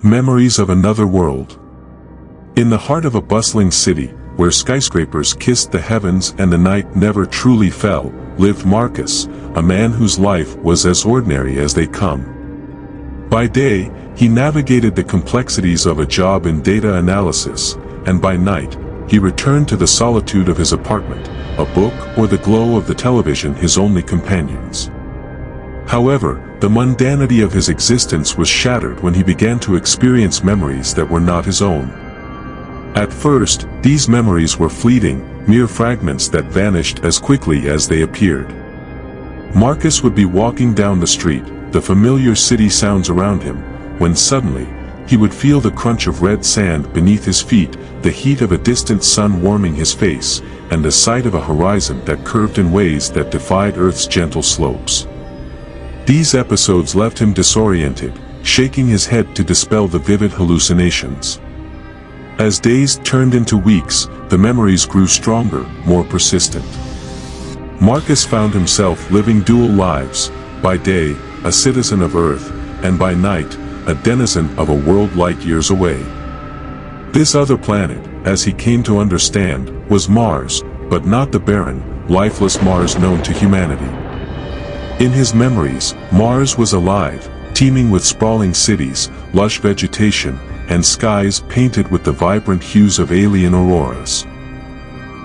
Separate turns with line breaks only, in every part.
Memories of another world. In the heart of a bustling city, where skyscrapers kissed the heavens and the night never truly fell, lived Marcus, a man whose life was as ordinary as they come. By day, he navigated the complexities of a job in data analysis, and by night, he returned to the solitude of his apartment, a book or the glow of the television his only companions. However, the mundanity of his existence was shattered when he began to experience memories that were not his own. At first, these memories were fleeting, mere fragments that vanished as quickly as they appeared. Marcus would be walking down the street, the familiar city sounds around him, when suddenly, he would feel the crunch of red sand beneath his feet, the heat of a distant sun warming his face, and the sight of a horizon that curved in ways that defied Earth's gentle slopes. These episodes left him disoriented, shaking his head to dispel the vivid hallucinations. As days turned into weeks, the memories grew stronger, more persistent. Marcus found himself living dual lives, by day, a citizen of Earth, and by night, a denizen of a world light years away. This other planet, as he came to understand, was Mars, but not the barren, lifeless Mars known to humanity. In his memories, Mars was alive, teeming with sprawling cities, lush vegetation, and skies painted with the vibrant hues of alien auroras.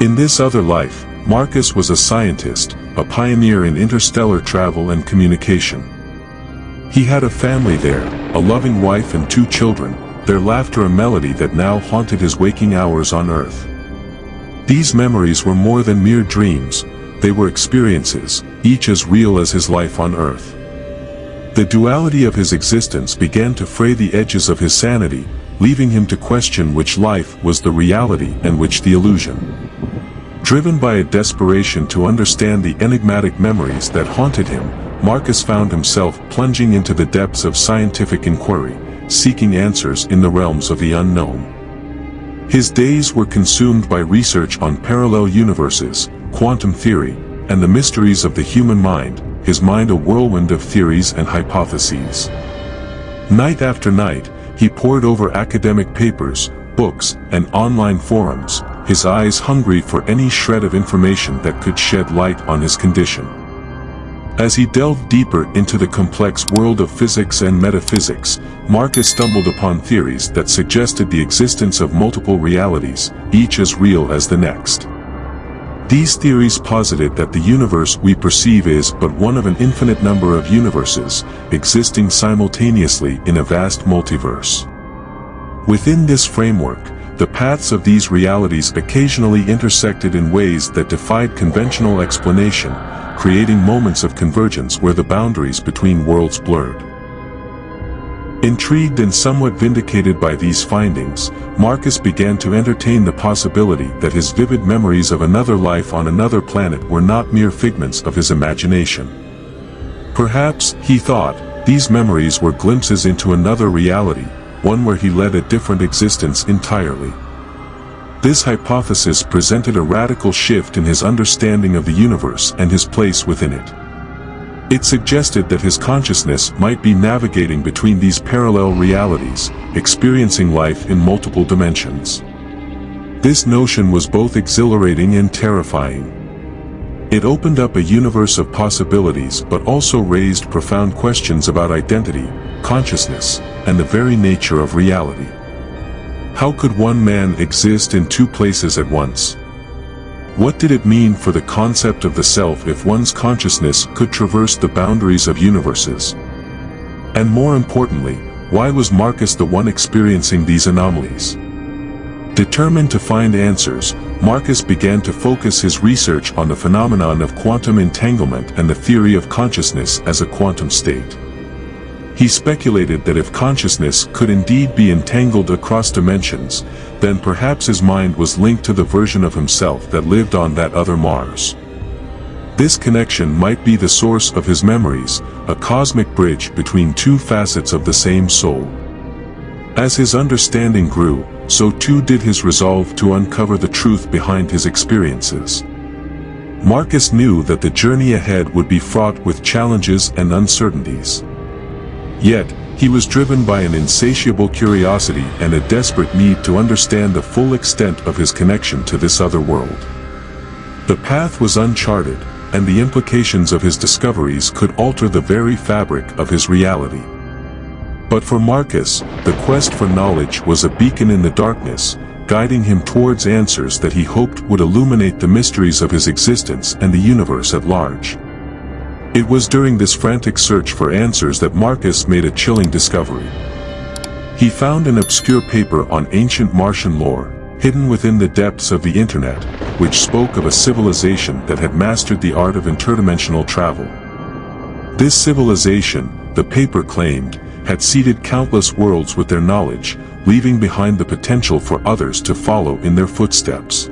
In this other life, Marcus was a scientist, a pioneer in interstellar travel and communication. He had a family there, a loving wife and 2 children, their laughter a melody that now haunted his waking hours on Earth. These memories were more than mere dreams, they were experiences, each as real as his life on Earth. The duality of his existence began to fray the edges of his sanity, leaving him to question which life was the reality and which the illusion. Driven by a desperation to understand the enigmatic memories that haunted him, Marcus found himself plunging into the depths of scientific inquiry, seeking answers in the realms of the unknown. His days were consumed by research on parallel universes, quantum theory, and the mysteries of the human mind, his mind a whirlwind of theories and hypotheses. Night after night, he pored over academic papers, books, and online forums, his eyes hungry for any shred of information that could shed light on his condition. As he delved deeper into the complex world of physics and metaphysics, Marcus stumbled upon theories that suggested the existence of multiple realities, each as real as the next. These theories posited that the universe we perceive is but one of an infinite number of universes, existing simultaneously in a vast multiverse. Within this framework, the paths of these realities occasionally intersected in ways that defied conventional explanation, creating moments of convergence where the boundaries between worlds blurred. Intrigued and somewhat vindicated by these findings, Marcus began to entertain the possibility that his vivid memories of another life on another planet were not mere figments of his imagination. Perhaps, he thought, these memories were glimpses into another reality, one where he led a different existence entirely. This hypothesis presented a radical shift in his understanding of the universe and his place within it. It suggested that his consciousness might be navigating between these parallel realities, experiencing life in multiple dimensions. This notion was both exhilarating and terrifying. It opened up a universe of possibilities but also raised profound questions about identity, consciousness, and the very nature of reality. How could one man exist in 2 places at once? What did it mean for the concept of the self if one's consciousness could traverse the boundaries of universes? And more importantly, why was Marcus the one experiencing these anomalies? Determined to find answers, Marcus began to focus his research on the phenomenon of quantum entanglement and the theory of consciousness as a quantum state. He speculated that if consciousness could indeed be entangled across dimensions, then perhaps his mind was linked to the version of himself that lived on that other Mars. This connection might be the source of his memories, a cosmic bridge between 2 facets of the same soul. As his understanding grew, so too did his resolve to uncover the truth behind his experiences. Marcus knew that the journey ahead would be fraught with challenges and uncertainties. Yet, He was driven by an insatiable curiosity and a desperate need to understand the full extent of his connection to this other world. The path was uncharted, and the implications of his discoveries could alter the very fabric of his reality. But for Marcus, the quest for knowledge was a beacon in the darkness, guiding him towards answers that he hoped would illuminate the mysteries of his existence and the universe at large. It was during this frantic search for answers that Marcus made a chilling discovery. He found an obscure paper on ancient Martian lore, hidden within the depths of the internet, which spoke of a civilization that had mastered the art of interdimensional travel. This civilization, the paper claimed, had seeded countless worlds with their knowledge, leaving behind the potential for others to follow in their footsteps.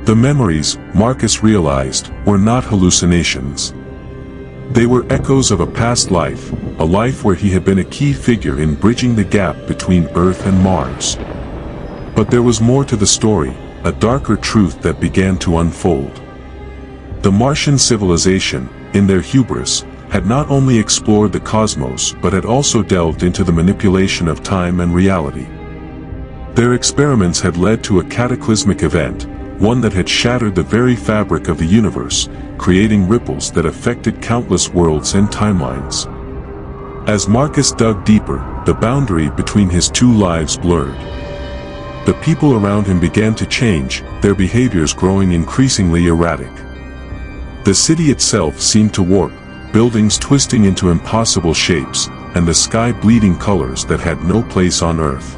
The memories, Marcus realized, were not hallucinations. They were echoes of a past life, a life where he had been a key figure in bridging the gap between Earth and Mars. But there was more to the story, a darker truth that began to unfold. The Martian civilization, in their hubris, had not only explored the cosmos but had also delved into the manipulation of time and reality. Their experiments had led to a cataclysmic event, one that had shattered the very fabric of the universe, creating ripples that affected countless worlds and timelines. As Marcus dug deeper, the boundary between his two lives blurred. The people around him began to change, their behaviors growing increasingly erratic. The city itself seemed to warp, buildings twisting into impossible shapes, and the sky bleeding colors that had no place on Earth.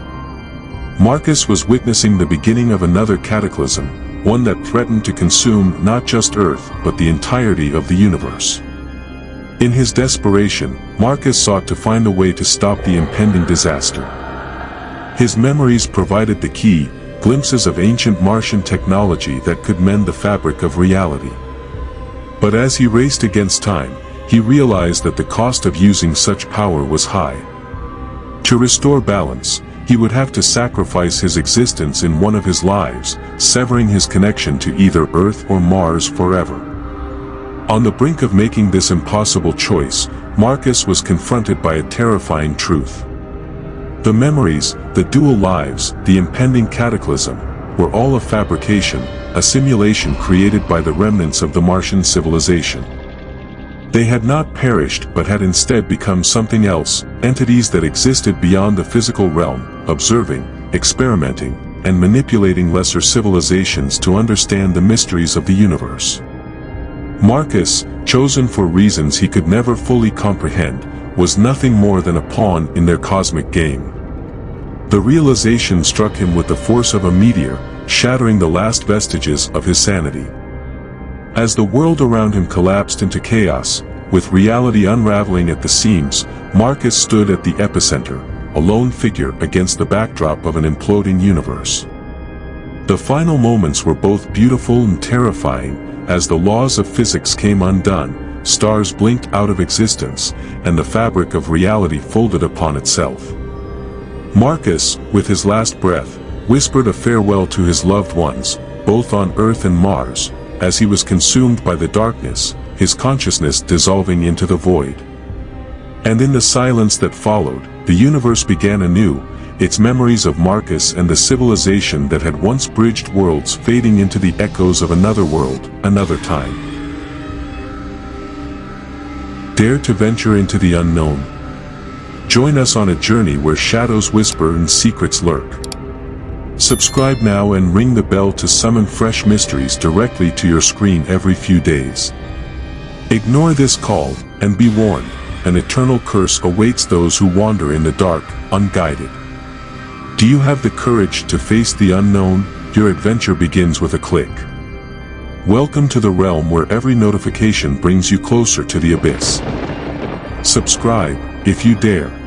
Marcus was witnessing the beginning of another cataclysm, one that threatened to consume not just Earth but the entirety of the universe. In his desperation, Marcus sought to find a way to stop the impending disaster. His memories provided the key, glimpses of ancient Martian technology that could mend the fabric of reality. But as he raced against time, he realized that the cost of using such power was high. To restore balance, he would have to sacrifice his existence in one of his lives, severing his connection to either Earth or Mars forever. On the brink of making this impossible choice, Marcus was confronted by a terrifying truth. The memories, the dual lives, the impending cataclysm, were all a fabrication, a simulation created by the remnants of the Martian civilization. They had not perished but had instead become something else, entities that existed beyond the physical realm, observing, experimenting, and manipulating lesser civilizations to understand the mysteries of the universe. Marcus, chosen for reasons he could never fully comprehend, was nothing more than a pawn in their cosmic game. The realization struck him with the force of a meteor, shattering the last vestiges of his sanity. As the world around him collapsed into chaos, with reality unraveling at the seams, Marcus stood at the epicenter, a lone figure against the backdrop of an imploding universe. The final moments were both beautiful and terrifying, as the laws of physics came undone, stars blinked out of existence, and the fabric of reality folded upon itself. Marcus, with his last breath, whispered a farewell to his loved ones, both on Earth and Mars, as he was consumed by the darkness, his consciousness dissolving into the void. And in the silence that followed, the universe began anew, its memories of Marcus and the civilization that had once bridged worlds fading into the echoes of another world, another time. Dare to venture into the unknown. Join us on a journey where shadows whisper and secrets lurk. Subscribe now and ring the bell to summon fresh mysteries directly to your screen every few days. Ignore this call, and be warned, an eternal curse awaits those who wander in the dark, unguided. Do you have the courage to face the unknown? Your adventure begins with a click. Welcome to the realm where every notification brings you closer to the abyss. Subscribe, if you dare.